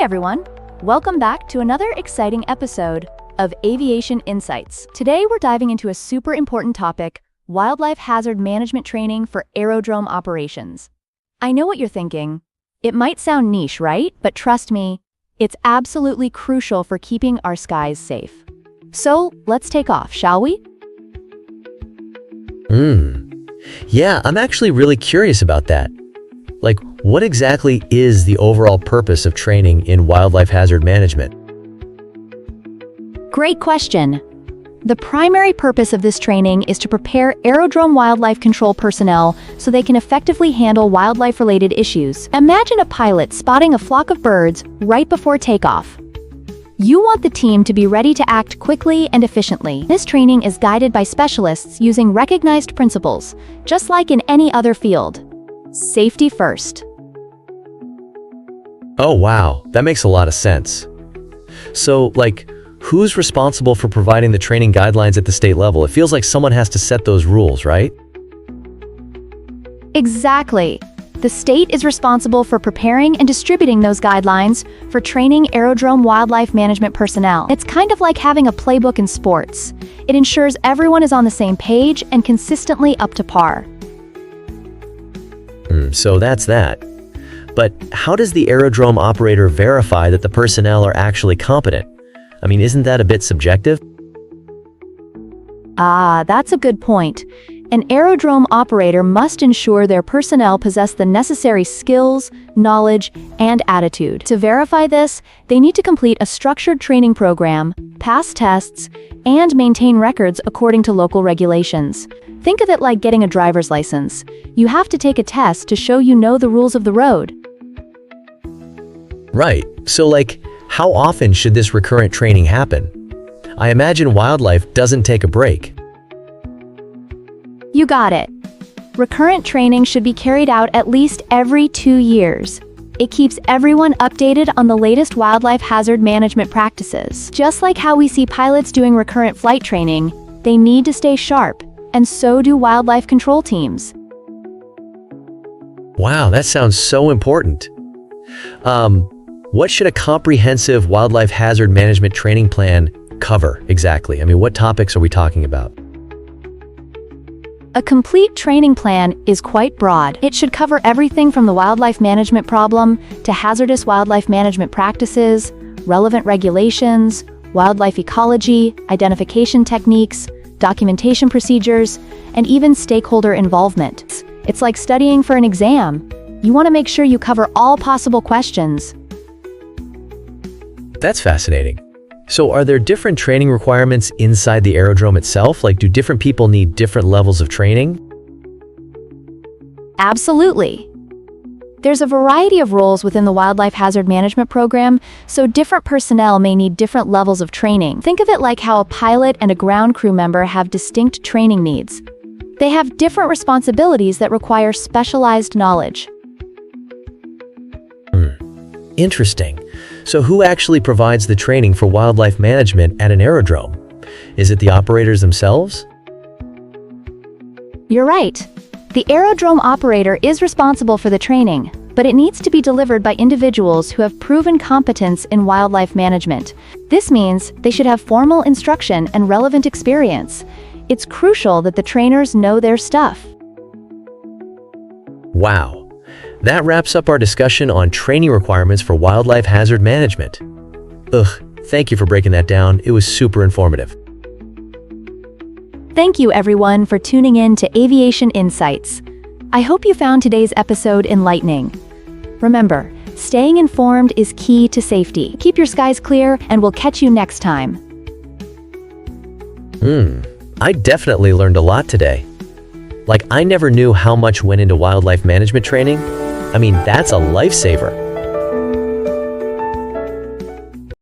everyone. Welcome back to another exciting episode of Aviation Insights. Today we're diving into a super important topic, wildlife hazard management training for aerodrome operations. I know what you're thinking. It might sound niche, right? But trust me, it's absolutely crucial for keeping our skies safe. So let's take off, shall we? Yeah, I'm actually really curious about that. Like, what exactly is the overall purpose of training in wildlife hazard management? Great question. The primary purpose of this training is to prepare aerodrome wildlife control personnel so they can effectively handle wildlife-related issues. Imagine a pilot spotting a flock of birds right before takeoff. You want the team to be ready to act quickly and efficiently. This training is guided by specialists using recognized principles, just like in any other field. Safety first. Oh wow, that makes a lot of sense. So, who's responsible for providing the training guidelines at the state level? It feels like someone has to set those rules, right? Exactly. The state is responsible for preparing and distributing those guidelines for training aerodrome wildlife management personnel. It's kind of like having a playbook in sports. It ensures everyone is on the same page and consistently up to par. So that's that. But how does the aerodrome operator verify that the personnel are actually competent? I mean, isn't that a bit subjective? That's a good point. An aerodrome operator must ensure their personnel possess the necessary skills, knowledge, and attitude. To verify this, they need to complete a structured training program, pass tests, and maintain records according to local regulations. Think of it like getting a driver's license. You have to take a test to show you know the rules of the road. Right. So, how often should this recurrent training happen? I imagine wildlife doesn't take a break. You got it. Recurrent training should be carried out at least every 2 years. It keeps everyone updated on the latest wildlife hazard management practices. Just like how we see pilots doing recurrent flight training, they need to stay sharp, and so do wildlife control teams. Wow, that sounds so important. What should a comprehensive wildlife hazard management training plan cover exactly? I mean, what topics are we talking about? A complete training plan is quite broad. It should cover everything from the wildlife management problem to hazardous wildlife management practices, relevant regulations, wildlife ecology, identification techniques, documentation procedures, and even stakeholder involvement. It's like studying for an exam. You want to make sure you cover all possible questions. That's fascinating. So are there different training requirements inside the aerodrome itself? Do different people need different levels of training? Absolutely. There's a variety of roles within the wildlife hazard management program, so different personnel may need different levels of training. Think of it like how a pilot and a ground crew member have distinct training needs. They have different responsibilities that require specialized knowledge. Interesting. So who actually provides the training for wildlife management at an aerodrome? Is it the operators themselves? You're right. The aerodrome operator is responsible for the training, but it needs to be delivered by individuals who have proven competence in wildlife management. This means they should have formal instruction and relevant experience. It's crucial that the trainers know their stuff. Wow. That wraps up our discussion on training requirements for wildlife hazard management. Thank you for breaking that down. It was super informative. Thank you everyone for tuning in to Aviation Insights. I hope you found today's episode enlightening. Remember, staying informed is key to safety. Keep your skies clear, and we'll catch you next time. I definitely learned a lot today. I never knew how much went into wildlife management training. I mean, that's a lifesaver.